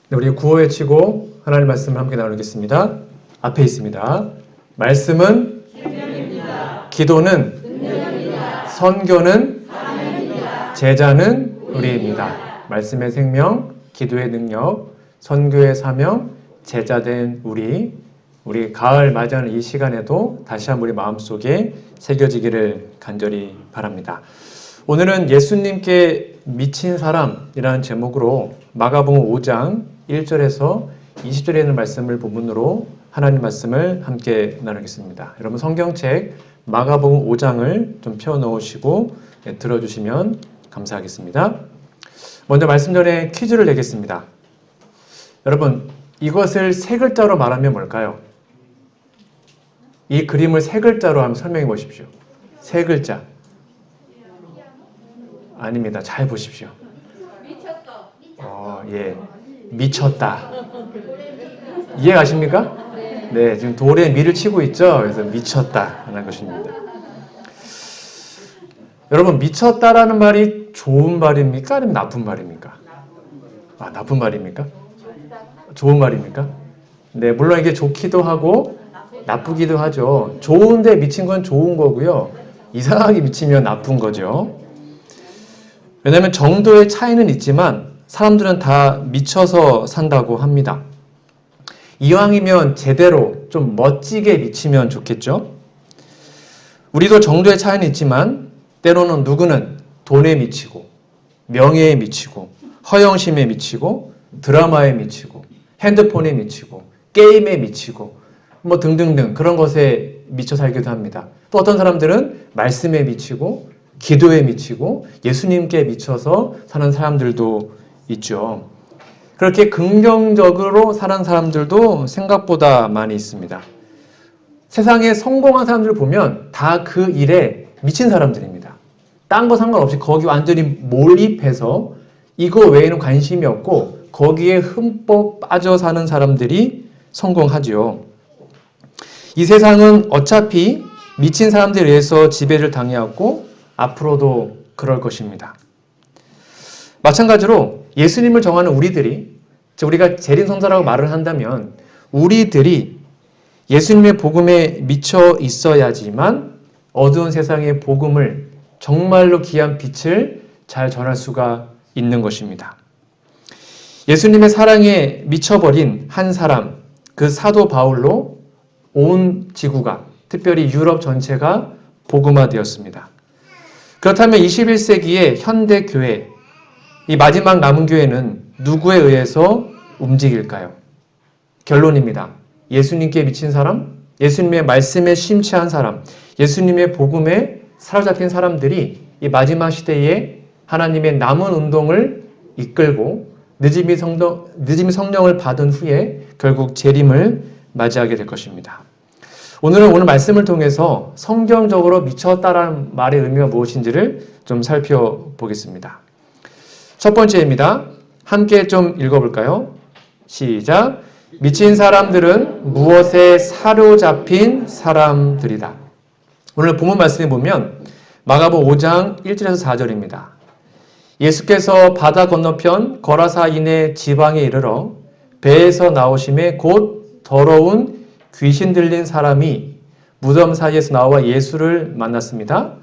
네, 우리 구호 외치고 하나님 말씀을 함께 나누겠습니다. 앞에 있습니다. 말씀은 생명입니다. 기도는 능력입니다. 선교는 사랑입니다. 제자는 우리입니다. 말씀의 생명, 기도의 능력, 선교의 사명, 제자된 우리 가을 맞이하는 이 시간에도 다시 한번 우리 마음속에 새겨지기를 간절히 바랍니다. 오늘은 예수님께 미친 사람이라는 제목으로 마가복음 5장 1절에서 20절에 있는 말씀을 본문으로 하나님 말씀을 함께 나누겠습니다. 여러분 성경책 마가복음 5장을 좀 펴놓으시고 들어주시면 감사하겠습니다. 먼저 말씀 전에 퀴즈를 내겠습니다. 여러분 이것을 세 글자로 말하면 뭘까요? 이 그림을 세 글자로 한번 설명해 보십시오. 세 글자. 아닙니다. 잘 보십시오. 예. 미쳤다. 이해가십니까? 네, 지금 돌에 미를 치고 있죠? 그래서 미쳤다. 하는 것입니다. 여러분, 미쳤다라는 말이 좋은 말입니까? 아니면 나쁜 말입니까? 아, 나쁜 말입니까? 좋은 말입니까? 네, 물론 이게 좋기도 하고 나쁘기도 하죠. 좋은데 미친 건 좋은 거고요. 이상하게 미치면 나쁜 거죠. 왜냐하면 정도의 차이는 있지만 사람들은 다 미쳐서 산다고 합니다. 이왕이면 제대로 좀 멋지게 미치면 좋겠죠. 우리도 정도의 차이는 있지만 때로는 누구는 돈에 미치고 명예에 미치고 허영심에 미치고 드라마에 미치고 핸드폰에 미치고 게임에 미치고 뭐 등등등 그런 것에 미쳐 살기도 합니다. 또 어떤 사람들은 말씀에 미치고 기도에 미치고 예수님께 미쳐서 사는 사람들도 있죠. 그렇게 긍정적으로 사는 사람들도 생각보다 많이 있습니다. 세상에 성공한 사람들을 보면 다 그 일에 미친 사람들입니다. 딴 거 상관없이 거기 완전히 몰입해서 이거 외에는 관심이 없고 거기에 흠뻑 빠져 사는 사람들이 성공하지요. 이 세상은 어차피 미친 사람들에 의해서 지배를 당해왔고 앞으로도 그럴 것입니다. 마찬가지로 예수님을 정하는 우리가 재림성사라고 말을 한다면 우리들이 예수님의 복음에 미쳐 있어야지만 어두운 세상의 복음을 정말로 귀한 빛을 잘 전할 수가 있는 것입니다. 예수님의 사랑에 미쳐버린 한 사람, 그 사도 바울로 온 지구가, 특별히 유럽 전체가 복음화되었습니다. 그렇다면 21세기의 현대 교회, 이 마지막 남은 교회는 누구에 의해서 움직일까요? 결론입니다. 예수님께 미친 사람, 예수님의 말씀에 심취한 사람, 예수님의 복음에 사로잡힌 사람들이 이 마지막 시대에 하나님의 남은 운동을 이끌고 늦음이 성령을 받은 후에 결국 재림을 맞이하게 될 것입니다. 오늘은 오늘 말씀을 통해서 성경적으로 미쳤다라는 말의 의미가 무엇인지를 좀 살펴보겠습니다. 첫 번째입니다. 함께 좀 읽어볼까요? 시작. 미친 사람들은 무엇에 사로잡힌 사람들이다. 오늘 본문 말씀에 보면 마가복음 5장 1절에서 4절입니다. 예수께서 바다 건너편 거라사인의 지방에 이르러 배에서 나오심에 곧 더러운 귀신 들린 사람이 무덤 사이에서 나와 예수를 만났습니다.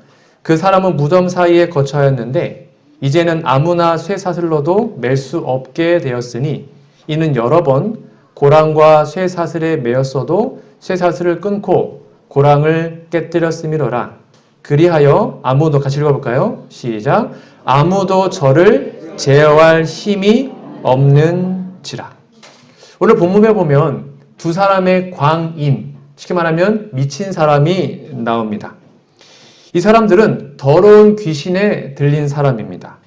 그 사람은 무덤 사이에 거처하였는데 이제는 아무나 쇠사슬로도 맬 수 없게 되었으니 이는 여러 번 고랑과 쇠사슬에 매였어도 쇠사슬을 끊고 고랑을 깨뜨렸음이로라. 그리하여 아무도 같이 읽어볼까요? 시작. 아무도 저를 제어할 힘이 없는지라. 오늘 본문에 보면 두 사람의 광인, 쉽게 말하면 미친 사람이 나옵니다. 이 사람들은 더러운 귀신에 들린 사람입니다.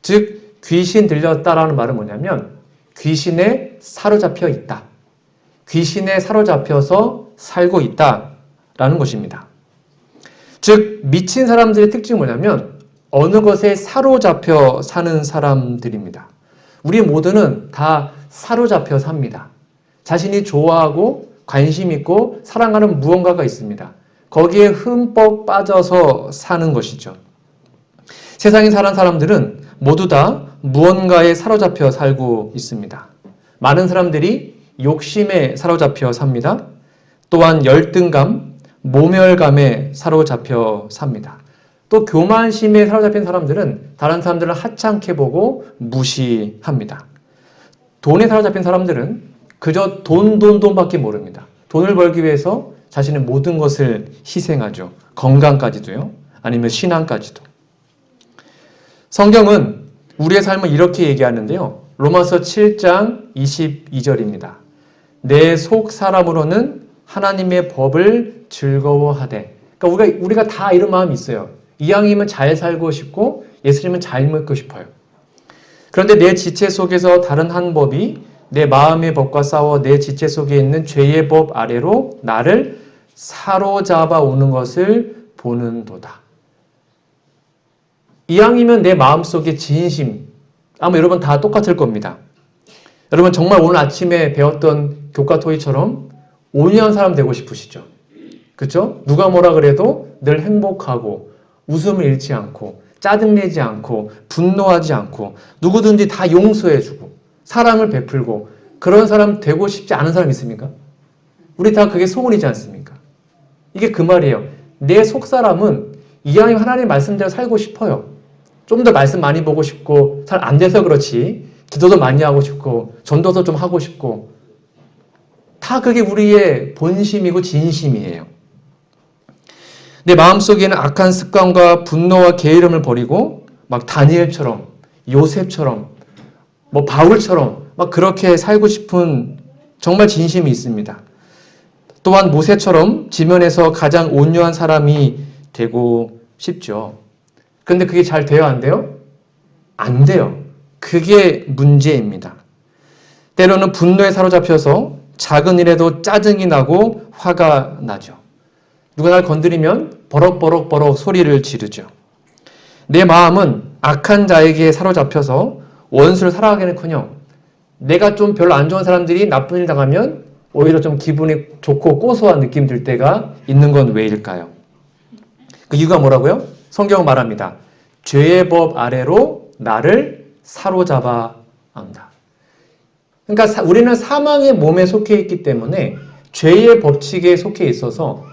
즉 귀신 들렸다라는 말은 뭐냐면 귀신에 사로잡혀 있다. 귀신에 사로잡혀서 살고 있다라는 것입니다. 즉 미친 사람들의 특징이 뭐냐면 어느 것에 사로잡혀 사는 사람들입니다. 우리 모두는 다 사로잡혀 삽니다. 자신이 좋아하고 관심 있고 사랑하는 무언가가 있습니다. 거기에 흠뻑 빠져서 사는 것이죠. 세상에 사는 사람들은 모두 다 무언가에 사로잡혀 살고 있습니다. 많은 사람들이 욕심에 사로잡혀 삽니다. 또한 열등감, 모멸감에 사로잡혀 삽니다. 또 교만심에 사로잡힌 사람들은 다른 사람들을 하찮게 보고 무시합니다. 돈에 사로잡힌 사람들은 그저 돈밖에 모릅니다. 돈을 벌기 위해서 자신의 모든 것을 희생하죠. 건강까지도요. 아니면 신앙까지도. 성경은 우리의 삶을 이렇게 얘기하는데요. 로마서 7장 22절입니다. 내 속 사람으로는 하나님의 법을 즐거워하되. 그러니까 우리가 다 이런 마음이 있어요. 이왕이면 잘 살고 싶고 예수님은 잘 믿고 싶어요. 그런데 내 지체 속에서 다른 한 법이 내 마음의 법과 싸워 내 지체 속에 있는 죄의 법 아래로 나를 사로잡아 오는 것을 보는도다. 이왕이면 내 마음속에 진심, 아마 여러분 다 똑같을 겁니다. 여러분 정말 오늘 아침에 배웠던 교과 토의처럼 온유한 사람 되고 싶으시죠? 그렇죠? 누가 뭐라 그래도 늘 행복하고 웃음을 잃지 않고 짜증내지 않고 분노하지 않고 누구든지 다 용서해주고 사랑을 베풀고 그런 사람 되고 싶지 않은 사람 있습니까? 우리 다 그게 소원이지 않습니까? 이게 그 말이에요. 내 속사람은 이왕이면 하나님의 말씀대로 살고 싶어요. 좀 더 말씀 많이 보고 싶고 잘 안 돼서 그렇지 기도도 많이 하고 싶고 전도도 좀 하고 싶고 다 그게 우리의 본심이고 진심이에요. 내 마음속에는 악한 습관과 분노와 게으름을 버리고 막 다니엘처럼 요셉처럼 뭐 바울처럼 막 그렇게 살고 싶은 정말 진심이 있습니다. 또한 모세처럼 지면에서 가장 온유한 사람이 되고 싶죠. 그런데 그게 잘 돼요? 안 돼요? 안 돼요. 그게 문제입니다. 때로는 분노에 사로잡혀서 작은 일에도 짜증이 나고 화가 나죠. 누가 날 건드리면 버럭버럭 소리를 지르죠. 내 마음은 악한 자에게 사로잡혀서 원수를 사랑하기는커녕 내가 좀 별로 안 좋은 사람들이 나쁜 일 당하면 오히려 좀 기분이 좋고 고소한 느낌 들 때가 있는 건 왜일까요? 그 이유가 뭐라고요? 성경은 말합니다. 죄의 법 아래로 나를 사로잡아 안다. 그러니까 우리는 사망의 몸에 속해 있기 때문에 죄의 법칙에 속해 있어서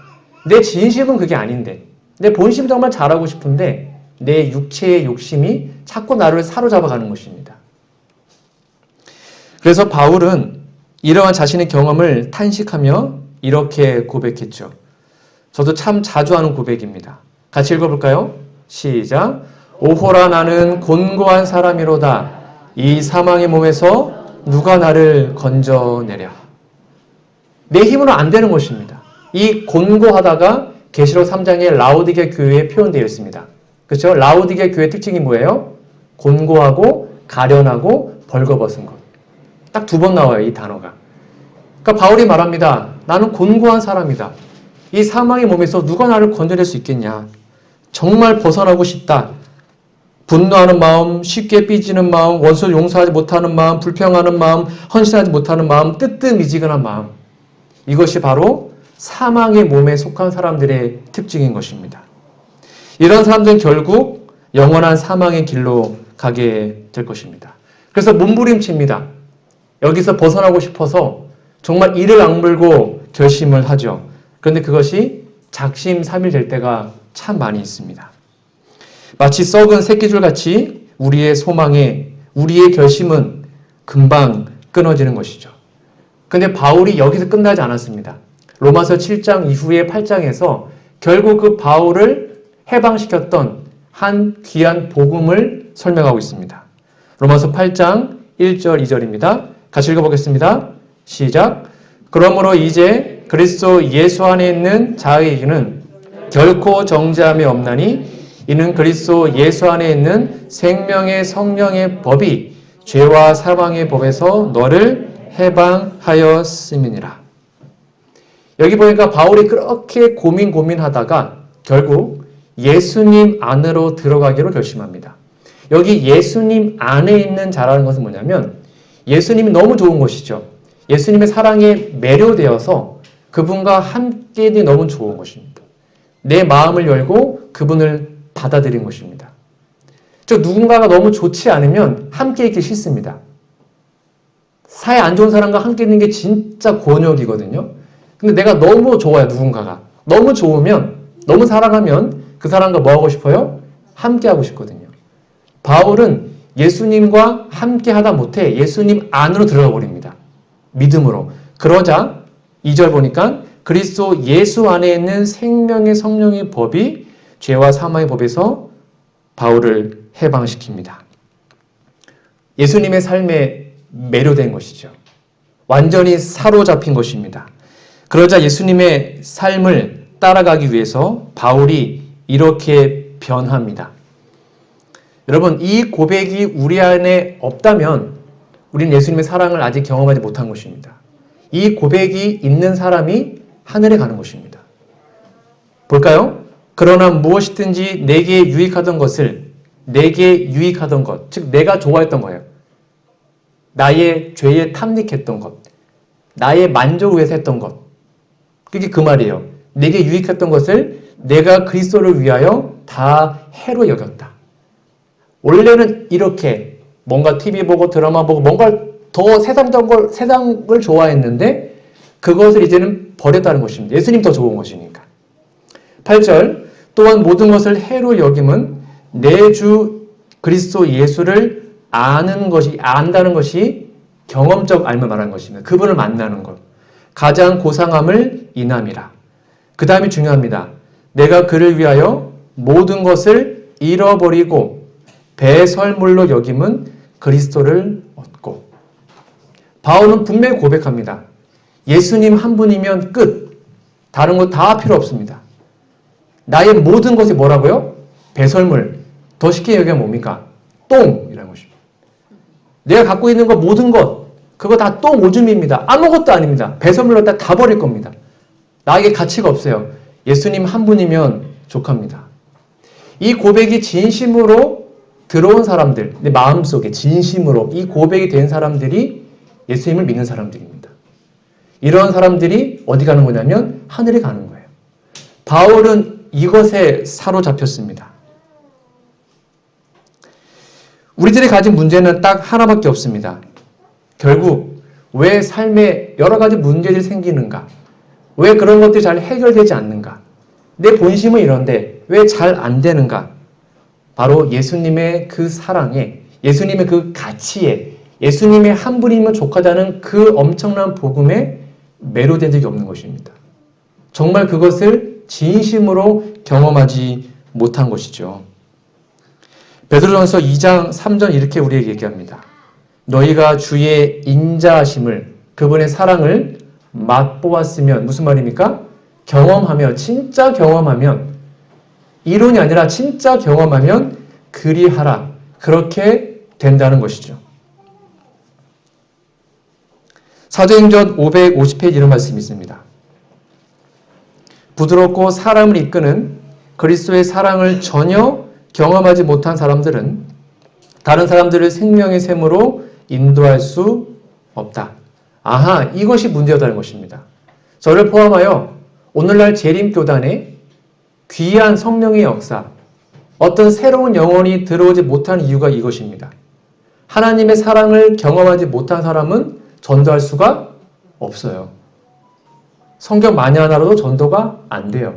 내 진심은 그게 아닌데 내 본심 정말 잘하고 싶은데 내 육체의 욕심이 자꾸 나를 사로잡아 가는 것입니다. 그래서 바울은 이러한 자신의 경험을 탄식하며 이렇게 고백했죠. 저도 참 자주 하는 고백입니다. 같이 읽어볼까요? 시작. 오호라 나는 곤고한 사람이로다. 이 사망의 몸에서 누가 나를 건져내랴. 내 힘으로 안 되는 것입니다. 이 곤고하다가 계시록 3장의 라오디게 교회에 표현되어 있습니다. 그렇죠? 라오디게 교회의 특징이 뭐예요? 곤고하고 가련하고 벌거벗은 것. 딱 2번 나와요, 이 단어가. 그러니까 바울이 말합니다. 나는 곤고한 사람이다. 이 사망의 몸에서 누가 나를 건져낼 수 있겠냐. 정말 벗어나고 싶다. 분노하는 마음, 쉽게 삐지는 마음, 원수를 용서하지 못하는 마음, 불평하는 마음, 헌신하지 못하는 마음, 뜨뜻미지근한 마음. 이것이 바로 사망의 몸에 속한 사람들의 특징인 것입니다. 이런 사람들은 결국 영원한 사망의 길로 가게 될 것입니다. 그래서 몸부림칩니다. 여기서 벗어나고 싶어서 정말 이를 악물고 결심을 하죠. 그런데 그것이 작심삼일 될 때가 참 많이 있습니다. 마치 썩은 새끼줄같이 우리의 소망에 우리의 결심은 금방 끊어지는 것이죠. 그런데 바울이 여기서 끝나지 않았습니다. 로마서 7장 이후의 8장에서 결국 그 바울을 해방시켰던 한 귀한 복음을 설명하고 있습니다. 로마서 8장 1절 2절입니다. 같이 읽어보겠습니다. 시작. 그러므로 이제 그리스도 예수 안에 있는 자에게는 결코 정죄함이 없나니 이는 그리스도 예수 안에 있는 생명의 성령의 법이 죄와 사망의 법에서 너를 해방하였음이니라. 여기 보니까 바울이 그렇게 고민하다가 결국 예수님 안으로 들어가기로 결심합니다. 여기 예수님 안에 있는 자라는 것은 뭐냐면 예수님이 너무 좋은 것이죠. 예수님의 사랑에 매료되어서 그분과 함께 있는 너무 좋은 것입니다. 내 마음을 열고 그분을 받아들인 것입니다. 즉 누군가가 너무 좋지 않으면 함께 있기 싫습니다. 사이 안 좋은 사람과 함께 있는 게 진짜 곤욕이거든요. 근데 내가 너무 좋아요, 누군가가. 너무 좋으면, 너무 사랑하면 그 사람과 뭐 하고 싶어요? 함께 하고 싶거든요. 바울은 예수님과 함께 하다 못해 예수님 안으로 들어가 버립니다. 믿음으로. 그러자 2절 보니까 그리스도 예수 안에 있는 생명의 성령의 법이 죄와 사망의 법에서 바울을 해방시킵니다. 예수님의 삶에 매료된 것이죠. 완전히 사로잡힌 것입니다. 그러자 예수님의 삶을 따라가기 위해서 바울이 이렇게 변합니다. 여러분, 이 고백이 우리 안에 없다면 우리는 예수님의 사랑을 아직 경험하지 못한 것입니다. 이 고백이 있는 사람이 하늘에 가는 것입니다. 볼까요? 그러나 무엇이든지 내게 유익하던 것을, 내게 유익하던 것, 즉 내가 좋아했던 거예요. 나의 죄에 탐닉했던 것, 나의 만족을 위해서 했던 것. 그게 그 말이에요. 내게 유익했던 것을 내가 그리스도를 위하여 다 해로 여겼다. 원래는 이렇게 뭔가 TV 보고 드라마 보고 뭔가 더 세상을 좋아했는데 그것을 이제는 버렸다는 것입니다. 예수님 더 좋은 것이니까. 8절 또한 모든 것을 해로 여김은 내 주 그리스도 예수를 안다는 것이 경험적 알면 말하는 것입니다. 그분을 만나는 것. 가장 고상함을 인함이라. 그 다음이 중요합니다. 내가 그를 위하여 모든 것을 잃어버리고 배설물로 여김은 그리스도를 얻고. 바울은 분명히 고백합니다. 예수님 한 분이면 끝. 다른 거 다 필요 없습니다. 나의 모든 것이 뭐라고요? 배설물. 더 쉽게 얘기하면 뭡니까? 똥이라는 것입니다. 내가 갖고 있는 것 모든 것 그거 다 똥 오줌입니다. 아무것도 아닙니다. 배설물로 다 버릴 겁니다. 나에게 가치가 없어요. 예수님 한 분이면 족합니다. 이 고백이 진심으로 들어온 사람들, 내 마음속에 진심으로 이 고백이 된 사람들이 예수님을 믿는 사람들입니다. 이런 사람들이 어디 가는 거냐면 하늘에 가는 거예요. 바울은 이것에 사로잡혔습니다. 우리들이 가진 문제는 딱 하나밖에 없습니다. 결국 왜 삶에 여러 가지 문제들이 생기는가? 왜 그런 것들이 잘 해결되지 않는가? 내 본심은 이런데 왜 잘 안 되는가? 바로 예수님의 그 사랑에, 예수님의 그 가치에, 예수님의 한 분이면 족하다는 그 엄청난 복음에 매료된 적이 없는 것입니다. 정말 그것을 진심으로 경험하지 못한 것이죠. 베드로전서 2장 3절 이렇게 우리에게 얘기합니다. 너희가 주의 인자하심을, 그분의 사랑을 맛보았으면, 무슨 말입니까? 경험하며, 진짜 경험하면, 이론이 아니라 진짜 경험하면 그리하라. 그렇게 된다는 것이죠. 사도행전 550페이지 이런 말씀이 있습니다. 부드럽고 사람을 이끄는 그리스도의 사랑을 전혀 경험하지 못한 사람들은 다른 사람들을 생명의 샘으로 인도할 수 없다. 아하, 이것이 문제였다는 것입니다. 저를 포함하여 오늘날 재림교단에 귀한 성령의 역사, 어떤 새로운 영혼이 들어오지 못한 이유가 이것입니다. 하나님의 사랑을 경험하지 못한 사람은 전도할 수가 없어요. 성경 많이 하나로도 전도가 안 돼요.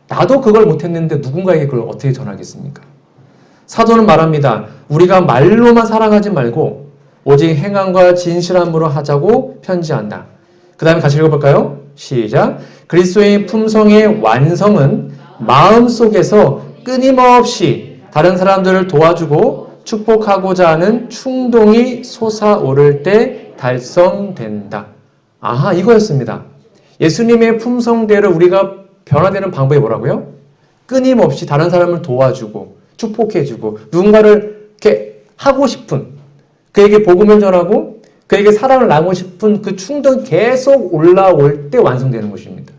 나도 그걸 못했는데 누군가에게 그걸 어떻게 전하겠습니까? 사도는 말합니다. 우리가 말로만 사랑하지 말고 오직 행함과 진실함으로 하자고 편지한다. 그 다음에 같이 읽어볼까요? 시작. 그리스도의 품성의 완성은 마음속에서 끊임없이 다른 사람들을 도와주고 축복하고자 하는 충동이 솟아오를 때 달성된다. 아하, 이거였습니다. 예수님의 품성대로 우리가 변화되는 방법이 뭐라고요? 끊임없이 다른 사람을 도와주고 축복해주고 누군가를 이렇게 하고 싶은, 그에게 복음을 전하고 그에게 사랑을 나누고 싶은 그 충동이 계속 올라올 때 완성되는 것입니다.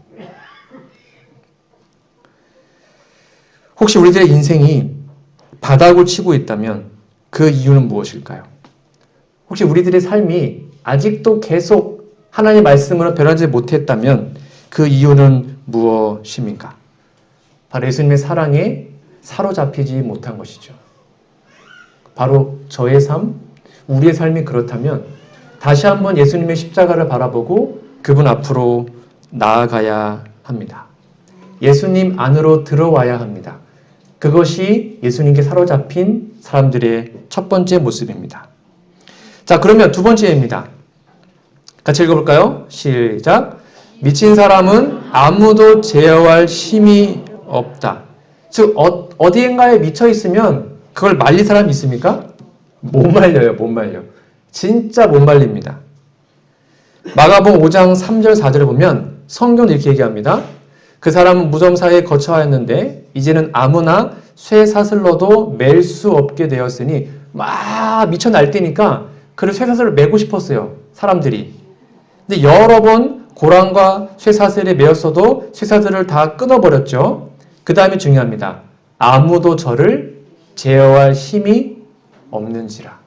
혹시 우리들의 인생이 바닥을 치고 있다면 그 이유는 무엇일까요? 혹시 우리들의 삶이 아직도 계속 하나님의 말씀으로 변하지 못했다면 그 이유는 무엇입니까? 바로 예수님의 사랑에 사로잡히지 못한 것이죠. 바로 저의 삶, 우리의 삶이 그렇다면 다시 한번 예수님의 십자가를 바라보고 그분 앞으로 나아가야 합니다. 예수님 안으로 들어와야 합니다. 그것이 예수님께 사로잡힌 사람들의 첫 번째 모습입니다. 자, 그러면 두 번째입니다. 같이 읽어볼까요? 시작. 미친 사람은 아무도 제어할 힘이 없다. 즉 어디엔가에 미쳐 있으면 그걸 말릴 사람이 있습니까? 못 말려요. 못 말려. 진짜 못 말립니다. 마가복음 5장 3절 4절을 보면 성경은 이렇게 얘기합니다. 그 사람은 무덤사이에 거처하였는데 이제는 아무나 쇠사슬로도 맬 수 없게 되었으니 막 미쳐 날뛰니까 그를 쇠사슬을 매고 싶었어요. 사람들이. 근데 여러 번 고랑과 쇠사슬에 매었어도 쇠사슬을 다 끊어버렸죠. 그 다음에 중요합니다. 아무도 저를 제어할 힘이 없는지라.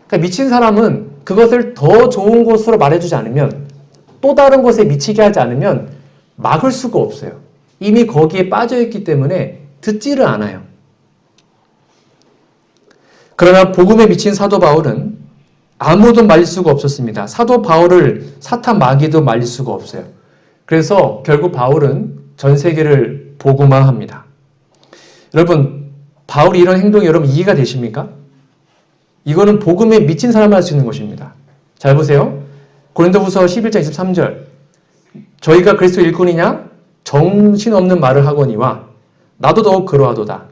그러니까 미친 사람은 그것을 더 좋은 곳으로 말해주지 않으면, 또 다른 곳에 미치게 하지 않으면 막을 수가 없어요. 이미 거기에 빠져있기 때문에 듣지를 않아요. 그러나 복음에 미친 사도 바울은 아무도 말릴 수가 없었습니다. 사도 바울을 사탄 마귀도 말릴 수가 없어요. 그래서 결국 바울은 전 세계를 복음화합니다. 여러분, 바울이 이런 행동이 여러분 이해가 되십니까? 이거는 복음에 미친 사람만 할 수 있는 것입니다. 잘 보세요. 고린도후서 11장 23절. 저희가 그리스도 일꾼이냐? 정신없는 말을 하거니와 나도 더욱 그러하도다.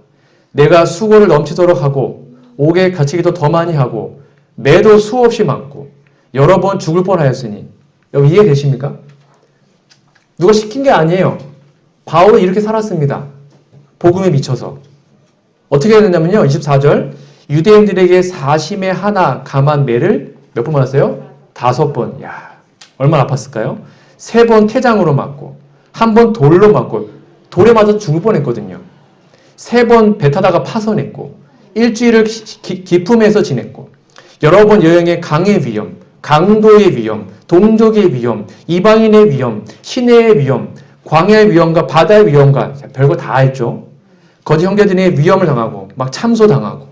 내가 수고를 넘치도록 하고 옥에 갇히기도 더 많이 하고 매도 수없이 맞고 여러 번 죽을 뻔하였으니. 여러분 이해되십니까? 누가 시킨 게 아니에요. 바울은 이렇게 살았습니다. 복음에 미쳐서. 어떻게 했느냐면요. 24절. 유대인들에게 사심의 하나 감한 매를 몇 번 맞았어요? 5번. 야, 얼마나 아팠을까요? 3번 태장으로 맞고, 1번 돌로 맞고, 돌에 맞아서 죽을 뻔했거든요. 3번 배 타다가 파선했고, 일주일을 기품에서 지냈고, 여러 번 여행의 강의 위험, 강도의 위험, 동족의 위험, 이방인의 위험, 시내의 위험, 광야의 위험과 바다의 위험과 별거 다 했죠. 거짓 형제들의 위험을 당하고, 막 참소당하고,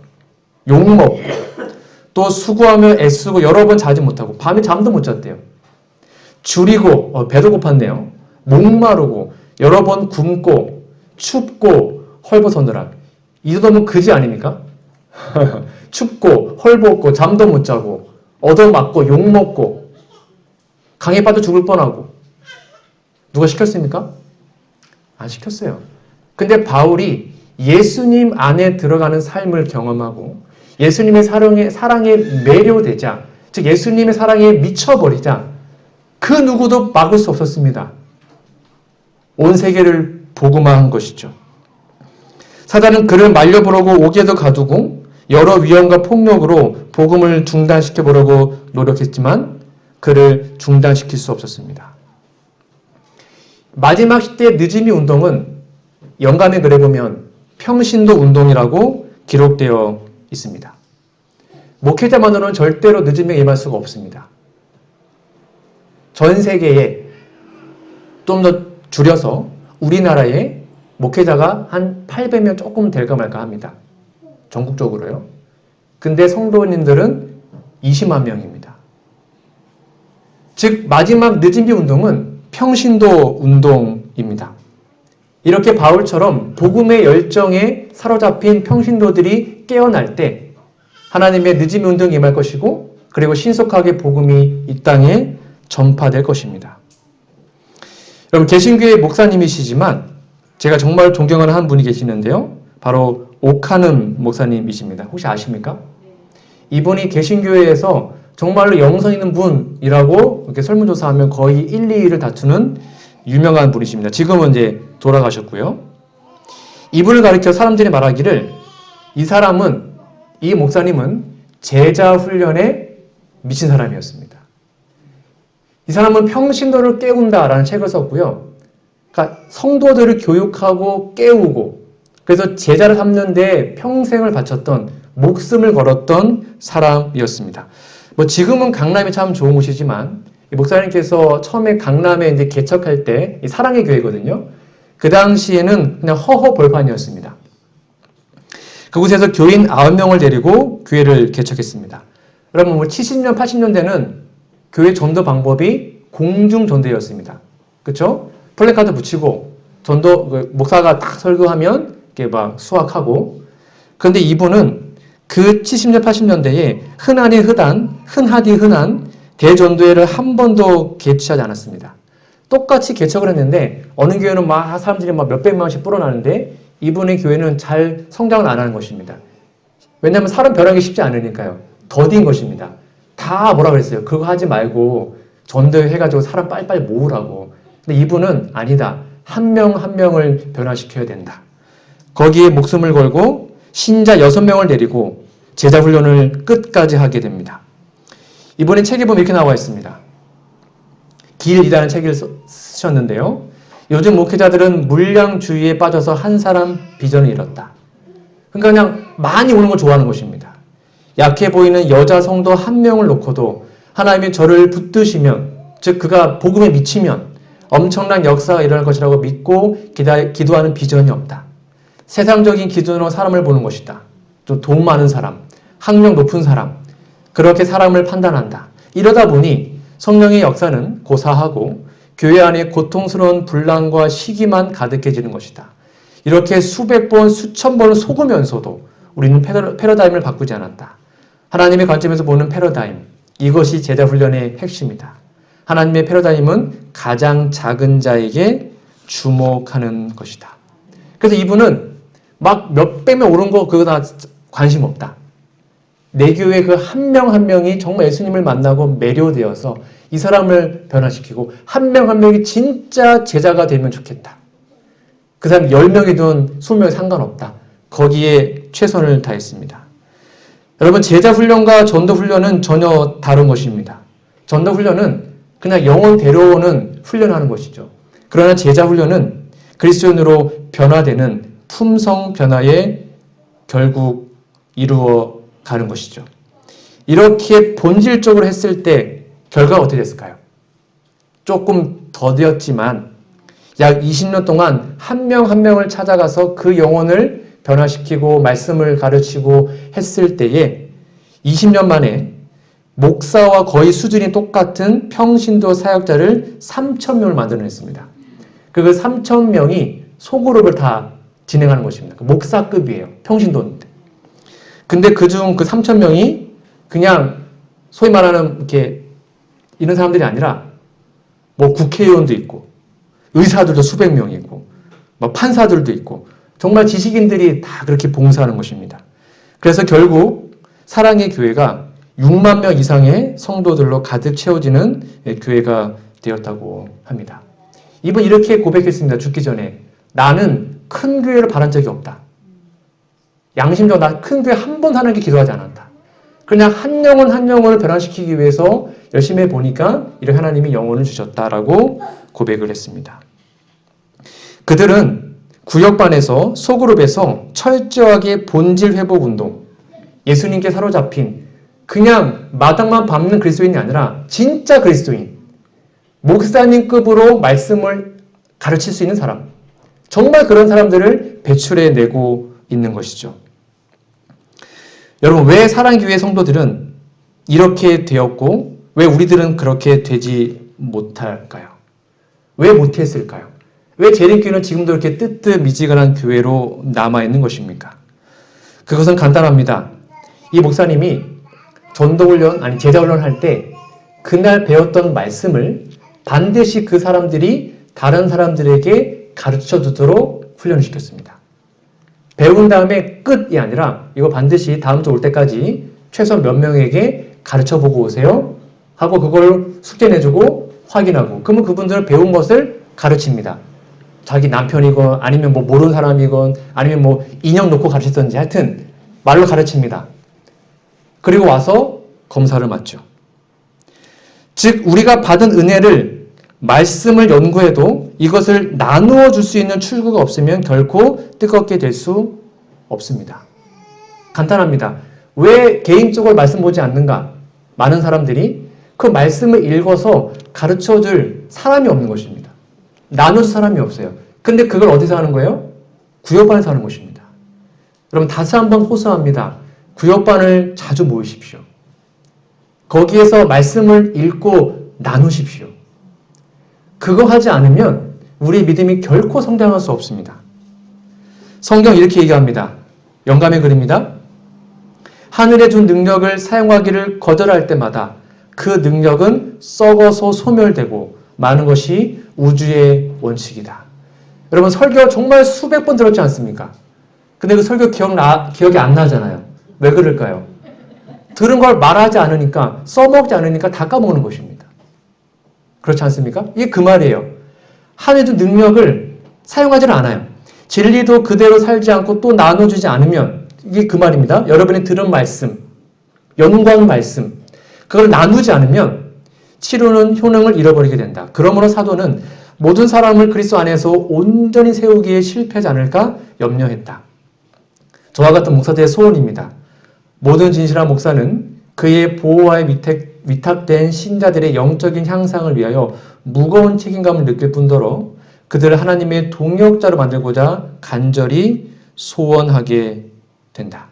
욕먹고, 또 수고하며 애쓰고 여러 번 자지 못하고 밤에 잠도 못 잤대요. 줄이고 배도 고팠네요. 목마르고 여러 번 굶고 춥고 헐벗었느라. 이 정도면 그지 아닙니까? 춥고 헐벗고 잠도 못 자고 얻어맞고 욕먹고 강에 빠져 죽을 뻔하고. 누가 시켰습니까? 안 시켰어요. 근데 바울이 예수님 안에 들어가는 삶을 경험하고 예수님의 사랑에 매료되자, 즉 예수님의 사랑에 미쳐버리자 그 누구도 막을 수 없었습니다. 온 세계를 복음화한 것이죠. 사단은 그를 말려보려고 옥에도 가두고 여러 위험과 폭력으로 복음을 중단시켜보려고 노력했지만 그를 중단시킬 수 없었습니다. 마지막 시대의 늦음이 운동은 영감의 글에 보면 평신도 운동이라고 기록되어 있습니다. 목회자만으로는 절대로 늦음에 임할 수가 없습니다. 전 세계에 좀 더 줄여서 우리나라에 목회자가 한 800명 조금 될까 말까 합니다. 전국적으로요. 근데 성도님들은 20만 명입니다. 즉 마지막 늦은비 운동은 평신도 운동입니다. 이렇게 바울처럼 복음의 열정에 사로잡힌 평신도들이 깨어날 때 하나님의 늦은 운동이 임할 것이고 그리고 신속하게 복음이 이 땅에 전파될 것입니다. 여러분 개신교의 목사님이시지만 제가 정말 존경하는 한 분이 계시는데요. 바로 오카눔 목사님이십니다. 혹시 아십니까? 이분이 개신교회에서 정말로 영성 있는 분이라고 이렇게 설문조사하면 거의 1, 2위를 다투는 유명한 분이십니다. 지금은 이제 돌아가셨고요. 이분을 가리켜 사람들이 말하기를 이 목사님은 제자 훈련에 미친 사람이었습니다. 이 사람은 평신도를 깨운다라는 책을 썼고요. 그러니까 성도들을 교육하고 깨우고 그래서 제자를 삼는 데 평생을 바쳤던 목숨을 걸었던 사람이었습니다. 뭐 지금은 강남이 참 좋은 곳이지만 이 목사님께서 처음에 강남에 이제 개척할 때 이 사랑의 교회거든요. 그 당시에는 그냥 허허 벌판이었습니다. 그곳에서 교인 9명을 데리고 교회를 개척했습니다. 여러분 뭐 70년, 80년대는 교회 전도 방법이 공중 전도였습니다. 그쵸? 플래카드 붙이고 전도 목사가 딱 설교하면 이렇게 막 수학하고. 그런데 이분은 그 70년 80년대에 흔하디 흔한 대전도회를 한 번도 개최하지 않았습니다. 똑같이 개척을 했는데 어느 교회는 막 사람들이 막 몇백만 원씩 불어나는데 이분의 교회는 잘 성장을 안 하는 것입니다. 왜냐하면 사람 변하기 쉽지 않으니까요. 더딘 것입니다. 다 뭐라 그랬어요. 그거 하지 말고 전도회 해가지고 사람 빨리빨리 모으라고. 근데 이분은 아니다. 한 명 한 명을 변화시켜야 된다. 거기에 목숨을 걸고 신자 6명을 데리고 제자 훈련을 끝까지 하게 됩니다. 이번에 책에 보면 이렇게 나와 있습니다. 길이라는 책을 쓰셨는데요. 요즘 목회자들은 물량주의에 빠져서 한 사람 비전을 잃었다. 그러니까 그냥 많이 오는 걸 좋아하는 것입니다. 약해 보이는 여자 성도 한 명을 놓고도 하나님이 저를 붙드시면, 즉 그가 복음에 미치면 엄청난 역사가 일어날 것이라고 믿고 기도하는 비전이 없다. 세상적인 기준으로 사람을 보는 것이다. 또 돈 많은 사람, 학력 높은 사람, 그렇게 사람을 판단한다. 이러다 보니 성령의 역사는 고사하고 교회 안에 고통스러운 분란과 시기만 가득해지는 것이다. 이렇게 수백 번, 수천 번을 속으면서도 우리는 패러다임을 바꾸지 않았다. 하나님의 관점에서 보는 패러다임, 이것이 제자 훈련의 핵심이다. 하나님의 패러다임은 가장 작은 자에게 주목하는 것이다. 그래서 이분은 막 몇백 명 오른 거 그거 다 관심 없다. 내 교회 그 한 명 한 명이 정말 예수님을 만나고 매료되어서 이 사람을 변화시키고 한 명 한 명이 진짜 제자가 되면 좋겠다. 그 사람 10명이든 20명이 상관없다. 거기에 최선을 다했습니다. 여러분, 제자 훈련과 전도 훈련은 전혀 다른 것입니다. 전도 훈련은 그냥 영혼 데려오는 훈련하는 것이죠. 그러나 제자 훈련은 그리스도인으로 변화되는 품성 변화에 결국 이루어 가는 것이죠. 이렇게 본질적으로 했을 때 결과가 어떻게 됐을까요? 조금 더디었지만 약 20년 동안 한 명 한 명을 찾아가서 그 영혼을 변화시키고 말씀을 가르치고 했을 때에 20년 만에 목사와 거의 수준이 똑같은 평신도 사역자를 3,000명을 만들어냈습니다. 그 3,000명이 소그룹을 다 진행하는 것입니다. 목사급이에요. 평신도인데. 근데 그중 그 3,000명이 그냥 소위 말하는 이렇게 이런 사람들이 아니라 뭐 국회의원도 있고 의사들도 수백 명이 있고 뭐 판사들도 있고 정말 지식인들이 다 그렇게 봉사하는 것입니다. 그래서 결국 사랑의 교회가 6만 명 이상의 성도들로 가득 채워지는 교회가 되었다고 합니다. 이분 이렇게 고백했습니다. 죽기 전에. 나는 큰 교회를 바란 적이 없다. 양심적으로 나 큰 교회 한 번 하는 게 기도하지 않았다. 그냥 한 영혼 한 영혼을 변화시키기 위해서 열심히 해보니까 이렇게 하나님이 영혼을 주셨다라고 고백을 했습니다. 그들은 구역반에서 소그룹에서 철저하게 본질 회복 운동, 예수님께 사로잡힌 그냥 마당만 밟는 그리스도인이 아니라 진짜 그리스도인, 목사님급으로 말씀을 가르칠 수 있는 사람, 정말 그런 사람들을 배출해내고 있는 것이죠. 여러분, 왜 사랑교회 성도들은 이렇게 되었고 왜 우리들은 그렇게 되지 못할까요? 왜 못했을까요? 왜 재림교회는 지금도 이렇게 뜨뜻미지근한 교회로 남아있는 것입니까? 그것은 간단합니다. 이 목사님이 전도훈련, 아니 제자훈련 할 때 그날 배웠던 말씀을 반드시 그 사람들이 다른 사람들에게 가르쳐 주도록 훈련을 시켰습니다. 배운 다음에 끝이 아니라 이거 반드시 다음 주 올 때까지 최소 몇 명에게 가르쳐 보고 오세요 하고 그걸 숙제 내주고 확인하고 그러면 그분들은 배운 것을 가르칩니다. 자기 남편이건 아니면 뭐 모르는 사람이건 아니면 뭐 인형 놓고 가르치든지 하여튼 말로 가르칩니다. 그리고 와서 검사를 맞죠. 즉 우리가 받은 은혜를 말씀을 연구해도 이것을 나누어 줄 수 있는 출구가 없으면 결코 뜨겁게 될 수 없습니다. 간단합니다. 왜 개인적으로 말씀 보지 않는가? 많은 사람들이 그 말씀을 읽어서 가르쳐 줄 사람이 없는 것입니다. 나눌 사람이 없어요. 근데 그걸 어디서 하는 거예요? 구역반에서 하는 것입니다. 여러분 다시 한번 호소합니다. 구역반을 자주 모이십시오. 거기에서 말씀을 읽고 나누십시오. 그거 하지 않으면 우리 믿음이 결코 성장할 수 없습니다. 성경 이렇게 얘기합니다. 영감의 글입니다. 하늘에 준 능력을 사용하기를 거절할 때마다 그 능력은 썩어서 소멸되고 마는 것이 우주의 원칙이다. 여러분 설교 정말 수백 번 들었지 않습니까? 근데 그 설교 기억이 안 나잖아요. 왜 그럴까요? 들은 걸 말하지 않으니까, 써먹지 않으니까 다 까먹는 것입니다. 그렇지 않습니까? 이게 그 말이에요. 하늘에 준 능력을 사용하지는 않아요. 진리도 그대로 살지 않고 또 나눠주지 않으면, 이게 그 말입니다. 여러분이 들은 말씀, 연구한 말씀, 그걸 나누지 않으면 치료는 효능을 잃어버리게 된다. 그러므로 사도는 모든 사람을 그리스도 안에서 온전히 세우기에 실패하지 않을까 염려했다. 저와 같은 목사들의 소원입니다. 모든 진실한 목사는 그의 보호와에 위탁된 신자들의 영적인 향상을 위하여 무거운 책임감을 느낄 뿐더러 그들을 하나님의 동역자로 만들고자 간절히 소원하게 된다.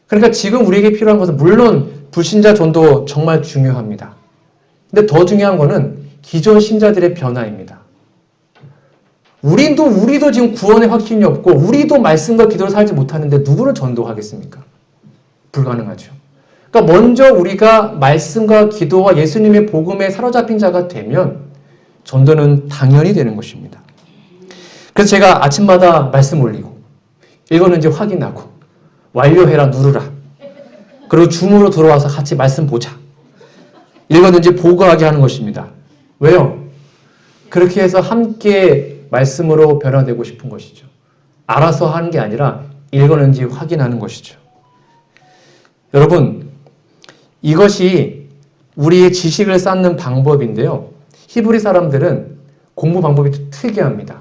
그러니까 지금 우리에게 필요한 것은 물론 불신자 전도 정말 중요합니다. 근데 더 중요한 것은 기존 신자들의 변화입니다. 우리도 지금 구원의 확신이 없고 우리도 말씀과 기도를 살지 못하는데 누구를 전도하겠습니까? 불가능하죠. 그러니까 먼저 우리가 말씀과 기도와 예수님의 복음에 사로잡힌 자가 되면 전도는 당연히 되는 것입니다. 그래서 제가 아침마다 말씀 올리고 읽었는지 확인하고 완료해라 누르라. 그리고 줌으로 들어와서 같이 말씀 보자. 읽었는지 보고하게 하는 것입니다. 왜요? 그렇게 해서 함께 말씀으로 변화되고 싶은 것이죠. 알아서 하는 게 아니라 읽었는지 확인하는 것이죠. 여러분, 이것이 우리의 지식을 쌓는 방법인데요. 히브리 사람들은 공부 방법이 특이합니다.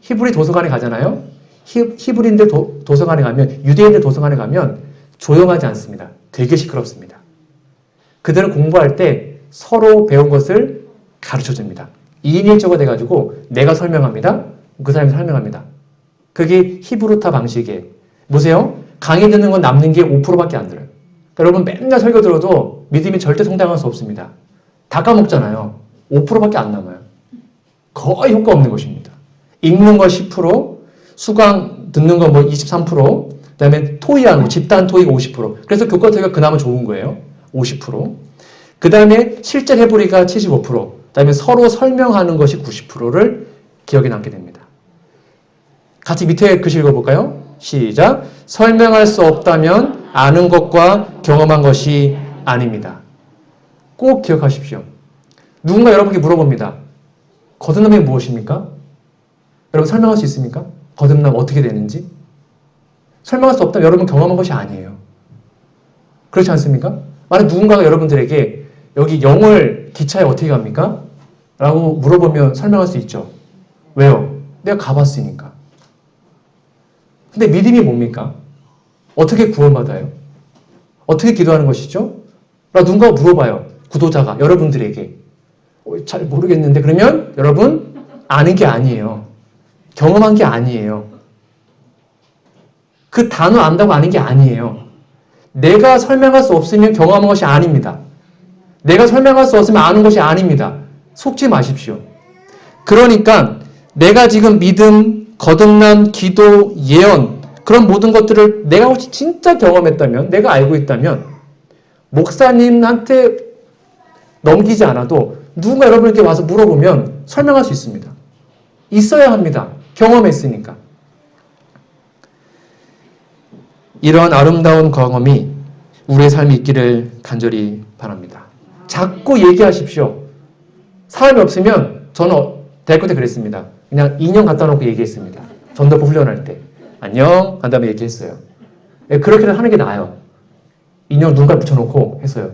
히브리 도서관에 가잖아요. 히브리인들 도서관에 가면, 유대인들 도서관에 가면 조용하지 않습니다. 되게 시끄럽습니다. 그들은 공부할 때 서로 배운 것을 가르쳐줍니다. 2인 1조가 돼가지고 내가 설명합니다. 그 사람이 설명합니다. 그게 히브루타 방식이에요. 보세요. 강의 듣는 건 남는 게 5%밖에 안 들어요. 여러분 맨날 설교 들어도 믿음이 절대 성장할 수 없습니다. 다 까먹잖아요. 5%밖에 안 남아요. 거의 효과 없는 것입니다. 읽는 거 10%, 수강 듣는 거 뭐 23%, 그 다음에 토의하는 거, 집단 토의가 50%. 그래서 교과 토의가 그나마 좋은 거예요. 50%. 그 다음에 실전 해보리가 75%. 그 다음에 서로 설명하는 것이 90%를 기억에 남게 됩니다. 같이 밑에 글씨 읽어볼까요? 시작. 설명할 수 없다면 아는 것과 경험한 것이 아닙니다. 꼭 기억하십시오. 누군가 여러분께 물어봅니다. 거듭남이 무엇입니까? 여러분 설명할 수 있습니까? 거듭남 어떻게 되는지? 설명할 수 없다면 여러분 경험한 것이 아니에요. 그렇지 않습니까? 만약 누군가가 여러분들에게 여기 영월 기차에 어떻게 갑니까? 라고 물어보면 설명할 수 있죠. 왜요? 내가 가봤으니까. 근데 믿음이 뭡니까? 어떻게 구원받아요? 어떻게 기도하는 것이죠? 누군가 물어봐요. 구도자가 여러분들에게. 잘 모르겠는데 그러면 여러분 아는 게 아니에요. 경험한 게 아니에요. 그 단어 안다고 아는 게 아니에요. 내가 설명할 수 없으면 경험한 것이 아닙니다. 내가 설명할 수 없으면 아는 것이 아닙니다. 속지 마십시오. 그러니까 내가 지금 믿음, 거듭남, 기도, 예언 그런 모든 것들을 내가 혹시 진짜 경험했다면, 내가 알고 있다면 목사님한테 넘기지 않아도 누군가 여러분에게 와서 물어보면 설명할 수 있습니다. 있어야 합니다. 경험했으니까. 이러한 아름다운 경험이 우리의 삶에 있기를 간절히 바랍니다. 자꾸 얘기하십시오. 사람이 없으면 저는 대학교 때 그랬습니다. 그냥 인형 갖다 놓고 얘기했습니다. 전도부 훈련할 때. 안녕 한 다음에 얘기했어요. 그렇게는 하는 게 나아요. 인형 눈깔 붙여놓고 했어요.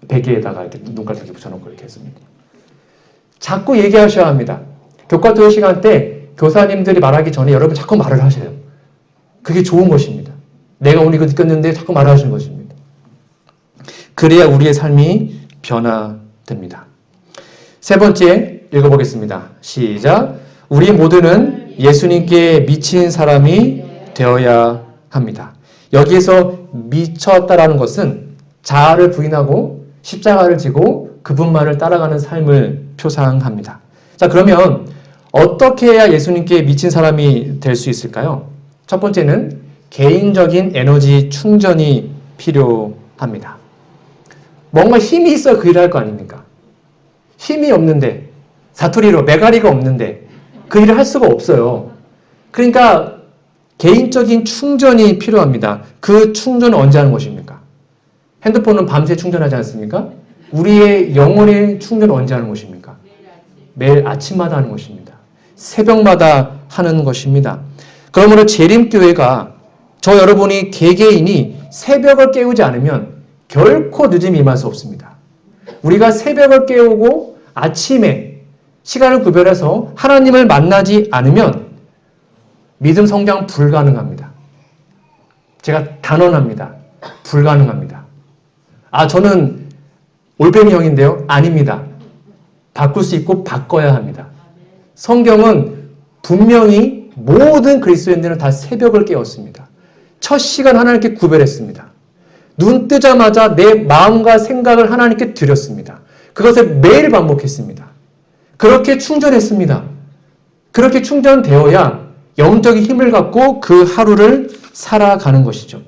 베개에다가 이렇게 눈깔 이렇게 붙여놓고 이렇게 했습니다. 자꾸 얘기하셔야 합니다. 교과토요 시간 때 교사님들이 말하기 전에 여러분 자꾸 말을 하셔요. 그게 좋은 것입니다. 내가 오늘 이거 느꼈는데 자꾸 말하시는 것입니다. 그래야 우리의 삶이 변화됩니다. 세 번째 읽어보겠습니다. 시작. 우리 모두는 예수님께 미친 사람이 되어야 합니다. 여기에서 미쳤다라는 것은 자아를 부인하고 십자가를 지고 그분만을 따라가는 삶을 표상합니다. 자, 그러면 어떻게 해야 예수님께 미친 사람이 될 수 있을까요? 첫 번째는 개인적인 에너지 충전이 필요합니다. 뭔가 힘이 있어야 그 일을 할 거 아닙니까? 힘이 없는데, 사투리로 메가리가 없는데 그 일을 할 수가 없어요. 그러니까 개인적인 충전이 필요합니다. 그 충전은 언제 하는 것입니까? 핸드폰은 밤새 충전하지 않습니까? 우리의 영혼의 충전은 언제 하는 것입니까? 매일 아침마다 하는 것입니다. 새벽마다 하는 것입니다. 그러므로 재림교회가 저 여러분이 개개인이 새벽을 깨우지 않으면 결코 늦음이 임할 수 없습니다. 우리가 새벽을 깨우고 아침에 시간을 구별해서 하나님을 만나지 않으면 믿음 성장 불가능합니다. 제가 단언합니다. 불가능합니다. 저는 올빼미형인데요. 아닙니다. 바꿀 수 있고 바꿔야 합니다. 성경은 분명히 모든 그리스도인들은 다 새벽을 깨웠습니다. 첫 시간 하나님께 구별했습니다. 눈 뜨자마자 내 마음과 생각을 하나님께 드렸습니다. 그것을 매일 반복했습니다. 그렇게 충전했습니다. 그렇게 충전되어야 영적인 힘을 갖고 그 하루를 살아가는 것이죠.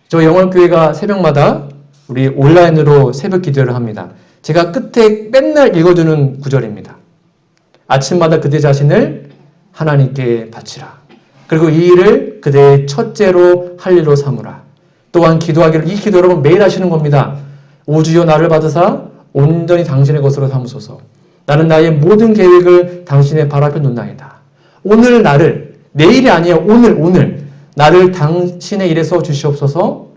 저 영월교회가 새벽마다 우리 온라인으로 새벽 기도를 합니다. 제가 끝에 맨날 읽어주는 구절입니다. 아침마다 그대 자신을 하나님께 바치라. 그리고 이 일을 그대의 첫째로 할 일로 삼으라. 또한 기도하기를, 이 기도 여러분 매일 하시는 겁니다. 오 주여 나를 받으사 온전히 당신의 것으로 삼으소서. 나는 나의 모든 계획을 당신의 발 앞에 놓나이다. 오늘 나를, 내일이 아니에요. 오늘 나를 당신의 일에서 주시옵소서.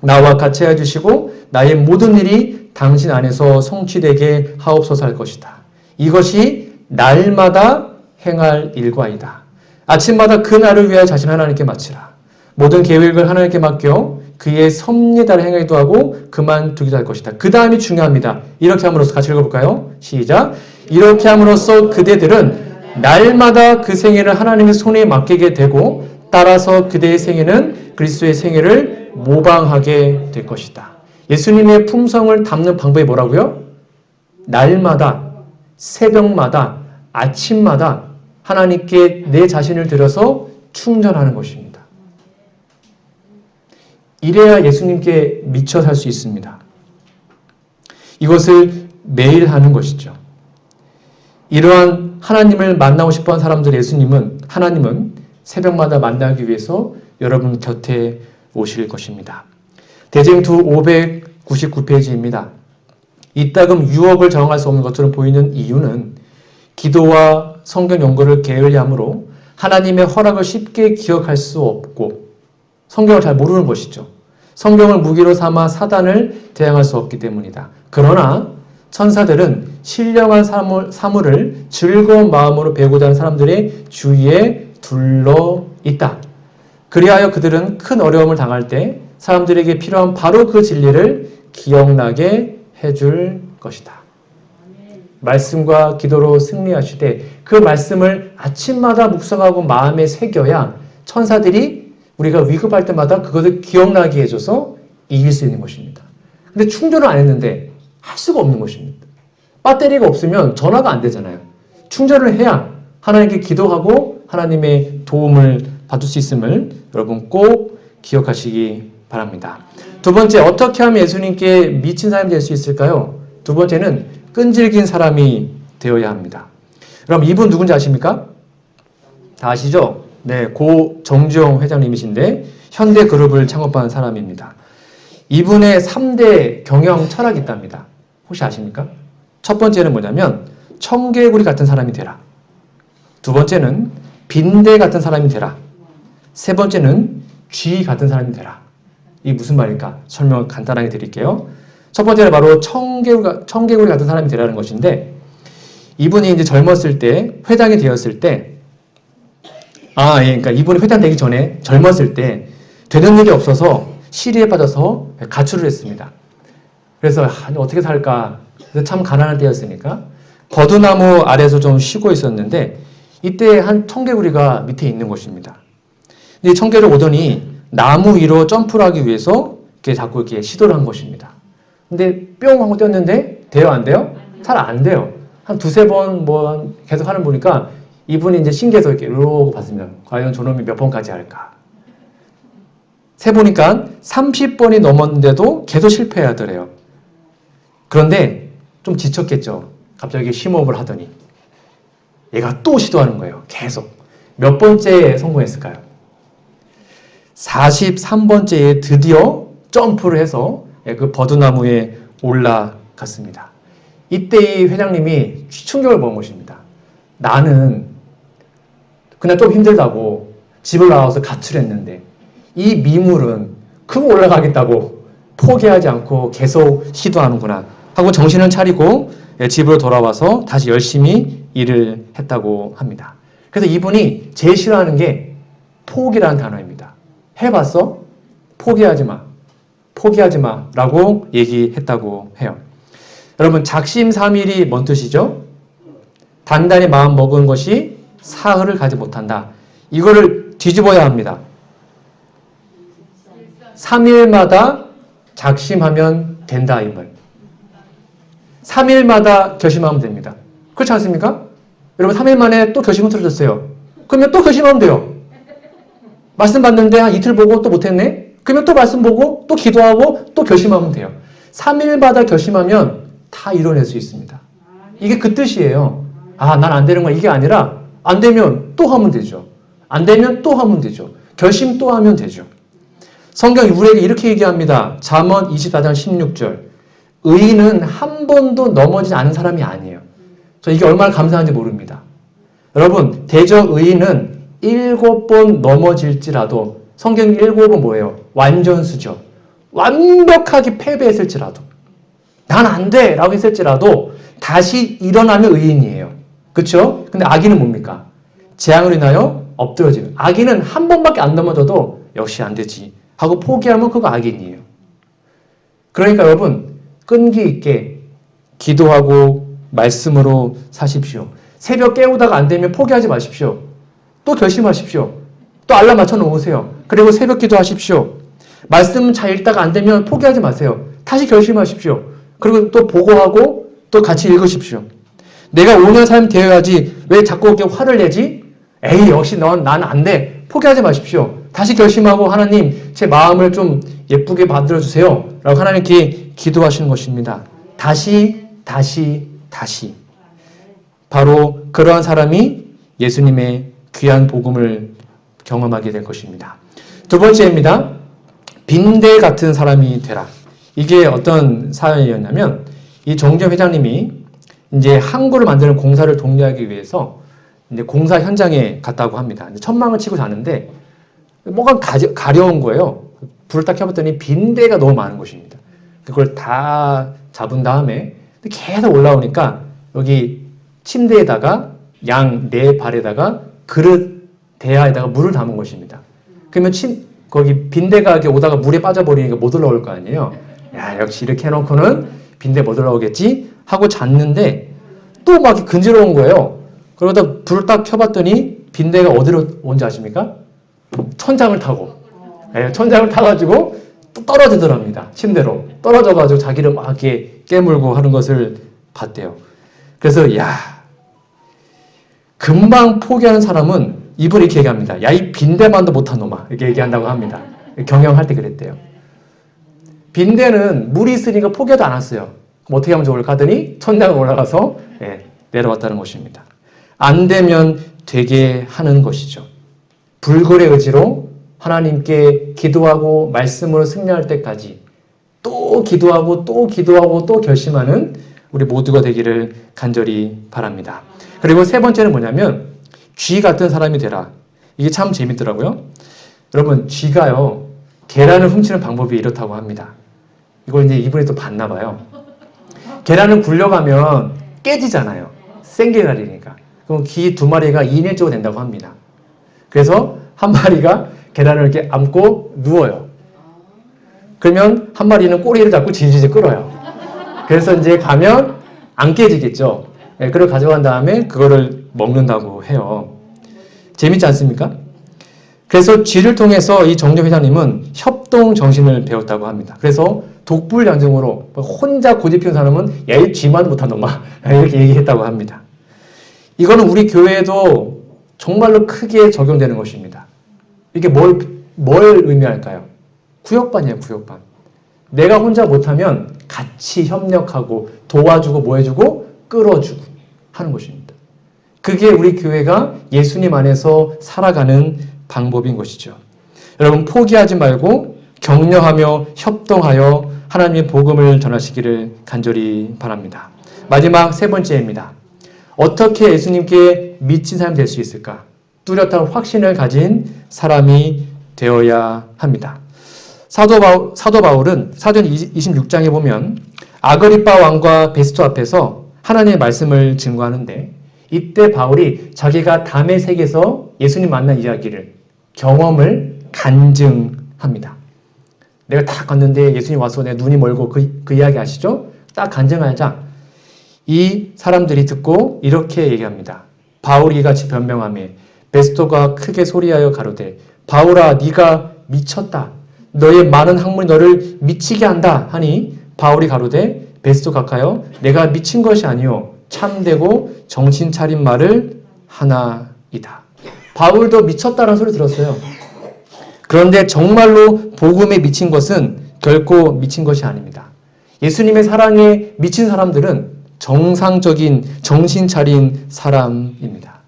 나와 같이 해주시고 나의 모든 일이 당신 안에서 성취되게 하옵소서 할 것이다. 이것이 날마다 행할 일과이다. 아침마다 그 날을 위하여 자신 하나님께 마치라. 모든 계획을 하나님께 맡겨 그의 섭리에 따라 행하기도 하고 그만두기도 할 것이다. 그 다음이 중요합니다. 이렇게 함으로써 같이 읽어볼까요? 시작. 이렇게 함으로써 그대들은 날마다 그 생애를 하나님의 손에 맡기게 되고 따라서 그대의 생애는 그리스도의 생애를 모방하게 될 것이다. 예수님의 품성을 담는 방법이 뭐라고요? 날마다, 새벽마다, 아침마다 하나님께 내 자신을 들여서 충전하는 것입니다. 이래야 예수님께 미쳐 살 수 있습니다. 이것을 매일 하는 것이죠. 이러한 하나님을 만나고 싶어하는 사람들 하나님은 새벽마다 만나기 위해서 여러분 곁에 오실 것입니다. 대쟁투 599페이지입니다. 이따금 유혹을 저항할 수 없는 것처럼 보이는 이유는 기도와 성경 연구를 게을리함으로 하나님의 허락을 쉽게 기억할 수 없고 성경을 잘 모르는 것이죠. 성경을 무기로 삼아 사단을 대항할 수 없기 때문이다. 그러나 천사들은 신령한 사물을 즐거운 마음으로 배우고자 하는 사람들의 주위에 둘러 있다. 그리하여 그들은 큰 어려움을 당할 때 사람들에게 필요한 바로 그 진리를 기억나게 해줄 것이다. 말씀과 기도로 승리하시되 그 말씀을 아침마다 묵상하고 마음에 새겨야 천사들이 우리가 위급할 때마다 그것을 기억나게 해줘서 이길 수 있는 것입니다. 근데 충전을 안 했는데 할 수가 없는 것입니다. 배터리가 없으면 전화가 안 되잖아요. 충전을 해야 하나님께 기도하고 하나님의 도움을 받을 수 있음을 여러분 꼭 기억하시기 바랍니다. 두 번째, 어떻게 하면 예수님께 미친 사람이 될 수 있을까요? 두 번째는 끈질긴 사람이 되어야 합니다. 그럼 이분 누군지 아십니까? 다 아시죠? 네, 고 정주영 회장님이신데 현대그룹을 창업한 사람입니다. 이분의 3대 경영 철학이 있답니다. 혹시 아십니까? 첫 번째는 뭐냐면 청개구리 같은 사람이 되라. 두 번째는 빈대 같은 사람이 되라. 세 번째는 쥐 같은 사람이 되라. 이게 무슨 말일까? 설명을 간단하게 드릴게요. 첫 번째는 바로 청개구리 같은 사람이 되라는 것인데 이분이 이제 젊었을 때 회장이 되었을 때 그러니까 이분이 회장 되기 전에 젊었을 때 되는 일이 없어서 시리에 빠져서 가출을 했습니다. 그래서 어떻게 살까? 참 가난할 때였으니까 버드나무 아래에서 좀 쉬고 있었는데 이때 한 청개구리가 밑에 있는 것입니다. 근데 청개를 오더니 나무 위로 점프를 하기 위해서 자꾸 이렇게 시도를 한 것입니다. 근데 뿅 하고 뛰었는데 돼요, 안 돼요? 잘 안 돼요. 한 두세 번 뭐 계속 하는 보니까 이분이 이제 신기해서 이렇게 이러고 봤습니다. 과연 저놈이 몇 번까지 할까? 세보니까 30번이 넘었는데도 계속 실패하더래요. 그런데 좀 지쳤겠죠. 갑자기 심호흡을 하더니 얘가 또 시도하는 거예요. 계속. 몇 번째에 성공했을까요? 43번째에 드디어 점프를 해서 그 버드나무에 올라갔습니다. 이때 이 회장님이 충격을 먹은 것입니다. 나는 그냥 좀 힘들다고 집을 나와서 가출했는데 이 미물은 크고 올라가겠다고 포기하지 않고 계속 시도하는구나 하고 정신을 차리고 집으로 돌아와서 다시 열심히 일을 했다고 합니다. 그래서 이분이 제일 싫어하는 게 포기라는 단어입니다. 해봤어? 포기하지 마. 포기하지 마 라고 얘기했다고 해요. 여러분 작심삼일이 뭔 뜻이죠? 단단히 마음 먹은 것이 사흘을 가지 못한다. 이거를 뒤집어야 합니다. 3일마다 작심하면 된다 이 말. 3일마다 결심하면 됩니다. 그렇지 않습니까? 여러분 3일 만에 또 결심을 틀어졌어요. 그러면 또 결심하면 돼요. 말씀 받는데 한 이틀 보고 또 못했네? 그러면 또 말씀 보고 또 기도하고 또 결심하면 돼요. 3일마다 결심하면 다 이뤄낼 수 있습니다. 이게 그 뜻이에요. 아, 난 안 되는 거야. 이게 아니라 안 되면 또 하면 되죠. 안 되면 또 하면 되죠. 결심 또 하면 되죠. 성경이 우리에게 이렇게 얘기합니다. 잠언 24장 16절. 의인은 한 번도 넘어지지 않은 사람이 아니에요. 저 이게 얼마나 감사한지 모릅니다. 여러분, 대저 의인은 7번 넘어질지라도 성경 7은 뭐예요? 완전수죠. 완벽하게 패배했을지라도 난 안 돼! 라고 했을지라도 다시 일어나면 의인이에요. 그렇죠? 근데 악인은 뭡니까? 재앙으로 인하여 엎드러지는. 악인은 한 번밖에 안 넘어져도 역시 안 되지 하고 포기하면 그거 악인이에요. 그러니까 여러분 끈기 있게 기도하고 말씀으로 사십시오. 새벽 깨우다가 안 되면 포기하지 마십시오. 또 결심하십시오. 또 알람 맞춰 놓으세요. 그리고 새벽 기도하십시오. 말씀 잘 읽다가 안 되면 포기하지 마세요. 다시 결심하십시오. 그리고 또 보고하고 또 같이 읽으십시오. 내가 온유한 삶이 되어야지 왜 자꾸 이렇게 화를 내지? 에이 역시 난 안 돼. 포기하지 마십시오. 다시 결심하고 하나님 제 마음을 좀 예쁘게 만들어주세요. 라고 하나님께 기도하시는 것입니다. 다시. 바로 그러한 사람이 예수님의 귀한 복음을 경험하게 될 것입니다. 두 번째입니다. 빈대 같은 사람이 되라. 이게 어떤 사연이었냐면 이 정재 회장님이 이제 항구를 만드는 공사를 독려하기 위해서 이제 공사 현장에 갔다고 합니다. 천막을 치고 자는데 뭐가 가려운 거예요. 불을 딱 켜봤더니 빈대가 너무 많은 것입니다. 그걸 다 잡은 다음에 계속 올라오니까 여기 침대에다가 양 네 발에다가 그릇 대야에다가 물을 담은 것입니다. 그러면 거기 빈대가 이렇게 오다가 물에 빠져버리니까 못 올라올 거 아니에요. 야 역시 이렇게 해놓고는 빈대 못 올라오겠지 하고 잤는데 또 막 근지러운 거예요. 그러다 불을 딱 켜봤더니 빈대가 어디로 온지 아십니까? 천장을 타고. 네, 천장을 타가지고 또 떨어지더랍니다. 침대로. 떨어져가지고 자기를 막 이렇게 깨물고 하는 것을 봤대요. 그래서 금방 포기하는 사람은 이분이 이렇게 얘기합니다. 야, 이 빈대만도 못한 놈아. 이렇게 얘기한다고 합니다. 경영할 때 그랬대요. 빈대는 물이 있으니까 포기하지 않았어요. 그럼 어떻게 하면 좋을까 하더니 천장을 올라가서 내려왔다는 것입니다. 안 되면 되게 하는 것이죠. 불굴의 의지로 하나님께 기도하고 말씀으로 승리할 때까지 또 기도하고 또 기도하고 또 결심하는 우리 모두가 되기를 간절히 바랍니다. 그리고 세 번째는 뭐냐면 쥐 같은 사람이 되라. 이게 참 재밌더라고요. 여러분 쥐가요 계란을 훔치는 방법이 이렇다고 합니다. 이걸 이제 이분이 또 봤나 봐요. 계란을 굴려가면 깨지잖아요. 생계란이니까. 그럼 쥐 두 마리가 2인 1조가 된다고 합니다. 그래서 한 마리가 계란을 이렇게 안고 누워요. 그러면 한 마리는 꼬리를 잡고 질질 끌어요. 그래서 이제 가면 안 깨지겠죠. 그걸 가져간 다음에 그거를 먹는다고 해요. 재밌지 않습니까? 그래서 쥐를 통해서 이 정조 회장님은 협동 정신을 배웠다고 합니다. 그래서 독불장정으로 혼자 고집피운 사람은 야, 이 쥐만 못한 놈아 이렇게 얘기했다고 합니다. 이거는 우리 교회에도 정말로 크게 적용되는 것입니다. 이게 뭘 의미할까요? 구역반이에요, 구역반. 내가 혼자 못하면 같이 협력하고 도와주고 뭐 해주고 끌어주고 하는 것입니다. 그게 우리 교회가 예수님 안에서 살아가는 방법인 것이죠. 여러분 포기하지 말고 격려하며 협동하여 하나님의 복음을 전하시기를 간절히 바랍니다. 마지막 세 번째입니다. 어떻게 예수님께 미친 사람이 될 수 있을까? 뚜렷한 확신을 가진 사람이 되어야 합니다. 사도 바울은 사도행 26장에 보면 아그리빠 왕과 베스토 앞에서 하나님의 말씀을 증거하는데 이때 바울이 자기가 다메섹에서 예수님 만난 이야기를 경험을 간증합니다. 내가 딱 갔는데 예수님 와서 내 눈이 멀고 그 이야기 아시죠? 딱 간증하자 이 사람들이 듣고 이렇게 얘기합니다. 바울이 같이 변명하며 베스토가 크게 소리하여 가로되 바울아 네가 미쳤다. 너의 많은 학문이 너를 미치게 한다 하니 바울이 가로되 베스토 각하여 내가 미친 것이 아니요 참되고 정신 차린 말을 하나이다. 바울도 미쳤다는 소리 들었어요. 그런데 정말로 복음에 미친 것은 결코 미친 것이 아닙니다. 예수님의 사랑에 미친 사람들은 정상적인 정신 차린 사람입니다.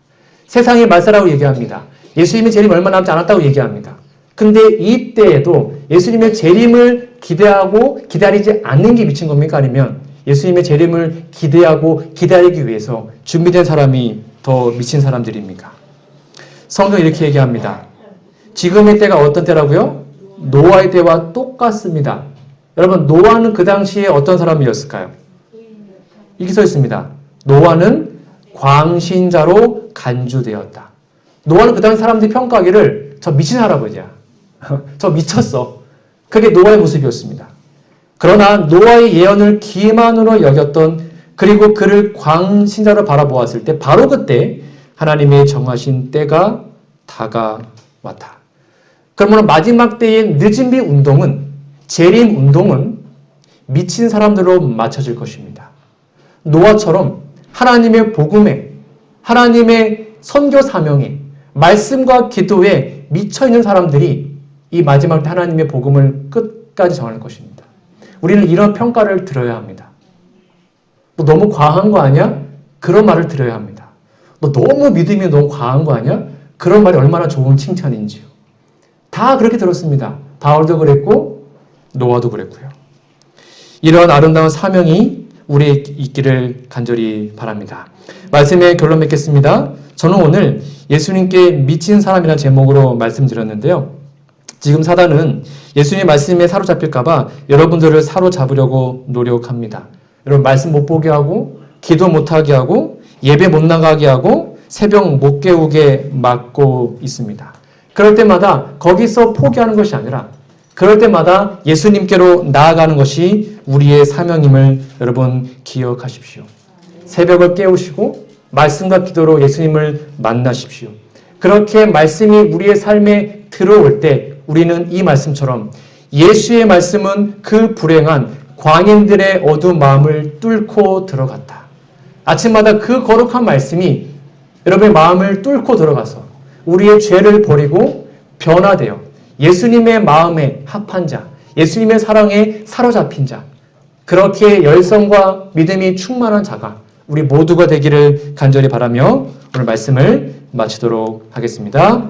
세상의 말세라고 얘기합니다. 예수님의 재림 얼마 남지 않았다고 얘기합니다. 근데 이때에도 예수님의 재림을 기대하고 기다리지 않는 게 미친 겁니까? 아니면 예수님의 재림을 기대하고 기다리기 위해서 준비된 사람이 더 미친 사람들입니까? 성경 이렇게 얘기합니다. 지금의 때가 어떤 때라고요? 노아의 때와 똑같습니다. 여러분 노아는 그 당시에 어떤 사람이었을까요? 이렇게 써 있습니다. 노아는 광신자로 간주되었다. 노아는 그 당시 사람들이 평가하기를 저 미친 할아버지야. 저 미쳤어. 그게 노아의 모습이었습니다. 그러나 노아의 예언을 기만으로 여겼던 그리고 그를 광신자로 바라보았을 때 바로 그때 하나님의 정하신 때가 다가왔다. 그러면 마지막 때의 늦은비 운동은 재림 운동은 미친 사람들로 맞춰질 것입니다. 노아처럼 하나님의 복음에 하나님의 선교 사명에 말씀과 기도에 미쳐있는 사람들이 이 마지막 때 하나님의 복음을 끝까지 전할 것입니다. 우리는 이런 평가를 들어야 합니다. 너 너무 과한 거 아니야? 그런 말을 들어야 합니다. 너 너무 믿음이 너무 과한 거 아니야? 그런 말이 얼마나 좋은 칭찬인지요. 다 그렇게 들었습니다. 바울도 그랬고 노아도 그랬고요. 이러한 아름다운 사명이 우리에 있기를 간절히 바랍니다. 말씀의 결론 맺겠습니다. 저는 오늘 예수님께 미친 사람이라는 제목으로 말씀드렸는데요. 지금 사단은 예수님의 말씀에 사로잡힐까봐 여러분들을 사로잡으려고 노력합니다. 여러분 말씀 못 보게 하고 기도 못하게 하고 예배 못 나가게 하고 새벽 못 깨우게 막고 있습니다. 그럴 때마다 거기서 포기하는 것이 아니라 그럴 때마다 예수님께로 나아가는 것이 우리의 사명임을 여러분 기억하십시오. 새벽을 깨우시고 말씀과 기도로 예수님을 만나십시오. 그렇게 말씀이 우리의 삶에 들어올 때 우리는 이 말씀처럼 예수의 말씀은 그 불행한 광인들의 어두운 마음을 뚫고 들어갔다. 아침마다 그 거룩한 말씀이 여러분의 마음을 뚫고 들어가서 우리의 죄를 버리고 변화되어 예수님의 마음에 합한 자, 예수님의 사랑에 사로잡힌 자, 그렇게 열성과 믿음이 충만한 자가 우리 모두가 되기를 간절히 바라며 오늘 말씀을 마치도록 하겠습니다.